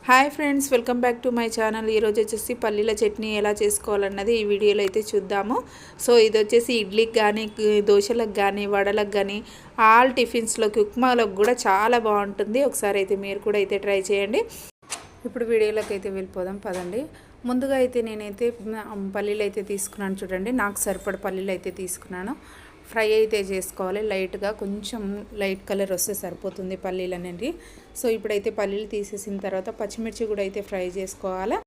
Hi friends, welcome back to my channel. ఈరోజు వచ్చేసి పల్లీల చట్నీ ఎలా చేసుకోవాలన్నది ఈ వీడియోలో అయితే చూద్దాము. సో ఇది వచ్చేసి ఇడ్లీకి కానీ, దోశలకు కానీ, వడలకు కానీ, ఆల్ టిఫిన్స్లోకి, ఉప్మాలకు కూడా చాలా బాగుంటుంది. ఒకసారి అయితే మీరు కూడా అయితే ట్రై చేయండి. ఇప్పుడు వీడియోలోకి అయితే వెళ్ళిపోదాం పదండి. ముందుగా అయితే నేనైతే పల్లీలు అయితే తీసుకున్నాను. చూడండి, నాకు సరిపడ పల్లీలు అయితే తీసుకున్నాను. ఫ్రై అయితే చేసుకోవాలి లైట్గా, కొంచెం లైట్ కలర్ వస్తే సరిపోతుంది పల్లీలు అనేది. సో ఇప్పుడైతే పల్లీలు తీసేసిన తర్వాత పచ్చిమిర్చి కూడా అయితే ఫ్రై చేసుకోవాలి.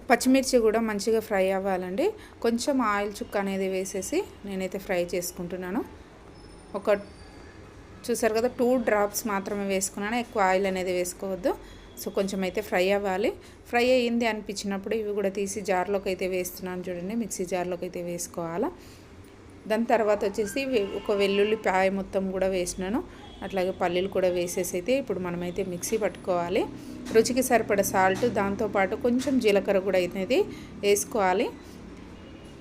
పచ్చిమిర్చి కూడా మంచిగా ఫ్రై అవ్వాలండి. కొంచెం ఆయిల్ చుక్క అనేది వేసేసి నేనైతే ఫ్రై చేసుకుంటున్నాను. చూసారు కదా, 2 డ్రాప్స్ మాత్రమే వేసుకున్నాను, ఎక్కువ ఆయిల్ అనేది వేసుకోవద్దు. సో కొంచెం అయితే ఫ్రై అవ్వాలి. ఫ్రై అయ్యింది అనిపించినప్పుడు ఇవి కూడా తీసి జార్లోకి అయితే వేస్తున్నాను. చూడండి, మిక్సీ జార్లోకి అయితే వేసుకోవాలా. దాని తర్వాత వచ్చేసి ఒక వెల్లుల్లిపాయ మొత్తం కూడా వేసినాను. అట్లాగే పల్లీలు కూడా వేసేసి అయితే ఇప్పుడు మనమైతే మిక్సీ పట్టుకోవాలి. రుచికి సరిపడ సాల్ట్, దాంతోపాటు కొంచెం జీలకర్ర కూడా అనేది వేసుకోవాలి.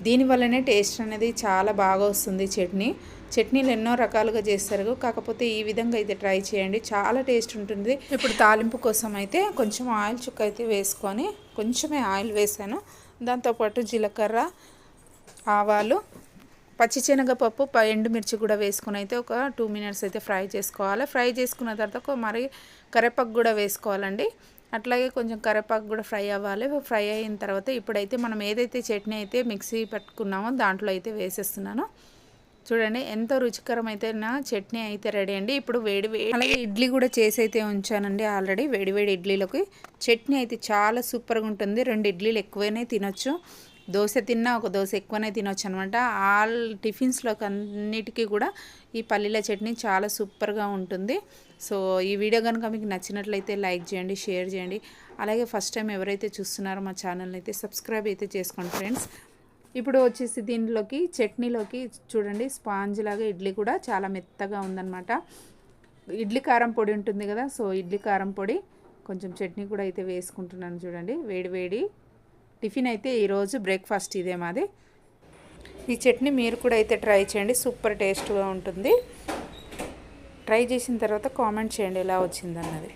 దీనివల్లనే టేస్ట్ అనేది చాలా బాగా వస్తుంది. చట్నీలు ఎన్నో రకాలుగా చేస్తారు, కాకపోతే ఈ విధంగా అయితే ట్రై చేయండి, చాలా టేస్ట్ ఉంటుంది. ఇప్పుడు తాలింపు కోసం అయితే కొంచెం ఆయిల్ చుక్క అయితే వేసుకొని, కొంచెమే ఆయిల్ వేసాను. దాంతోపాటు జీలకర్ర, ఆవాలు, పచ్చిశనగపప్పు, ఎండుమిర్చి కూడా వేసుకుని అయితే ఒక 2 మినిట్స్ అయితే ఫ్రై చేసుకోవాలి. ఫ్రై చేసుకున్న తర్వాత మరి కరివేపాకు కూడా వేసుకోవాలండి. అట్లాగే కొంచెం కరివేపాకు కూడా ఫ్రై అవ్వాలి. ఫ్రై అయిన తర్వాత ఇప్పుడైతే మనం ఏదైతే చట్నీ అయితే మిక్సీ పట్టుకున్నామో దాంట్లో అయితే వేసేస్తున్నాను. చూడండి, ఎంతో రుచికరమైతే నా చట్నీ అయితే రెడీ అండి. ఇప్పుడు వేడి అలాగే ఇడ్లీ కూడా చేసి అయితే ఉంచానండి ఆల్రెడీ. వేడి ఇడ్లీలోకి చట్నీ అయితే చాలా సూపర్గా ఉంటుంది. 2 ఇడ్లీలు ఎక్కువనే తినొచ్చు. దోశ తిన్నా ఒక దోశ ఎక్కువనే తినొచ్చు అనమాట. ఆల్ టిఫిన్స్లోకి అన్నిటికీ కూడా ఈ పల్లీల చట్నీ చాలా సూపర్గా ఉంటుంది. సో ఈ వీడియో కనుక మీకు నచ్చినట్లయితే లైక్ చేయండి, షేర్ చేయండి. అలాగే ఫస్ట్ టైం ఎవరైతే చూస్తున్నారో మా ఛానల్ని అయితే సబ్స్క్రైబ్ అయితే చేసుకోండి ఫ్రెండ్స్. ఇప్పుడు వచ్చేసి దీనిలోకి చట్నీలోకి చూడండి, స్పాంజ్ లాగా ఇడ్లీ కూడా చాలా మెత్తగా ఉందన్నమాట. ఇడ్లీ కారం పొడి ఉంటుంది కదా, సో ఇడ్లీ కారం పొడి కొంచెం చట్నీ కూడా అయితే వేసుకుంటున్నాను. చూడండి, వేడి టిఫిన్ అయితే ఈరోజు బ్రేక్ఫాస్ట్ ఇదే మాది. ఈ చట్నీ మీరు కూడా అయితే ట్రై చేయండి, సూపర్ టేస్ట్గా ఉంటుంది. ట్రై చేసిన తర్వాత కామెంట్ చేయండి ఎలా వచ్చిందన్నది.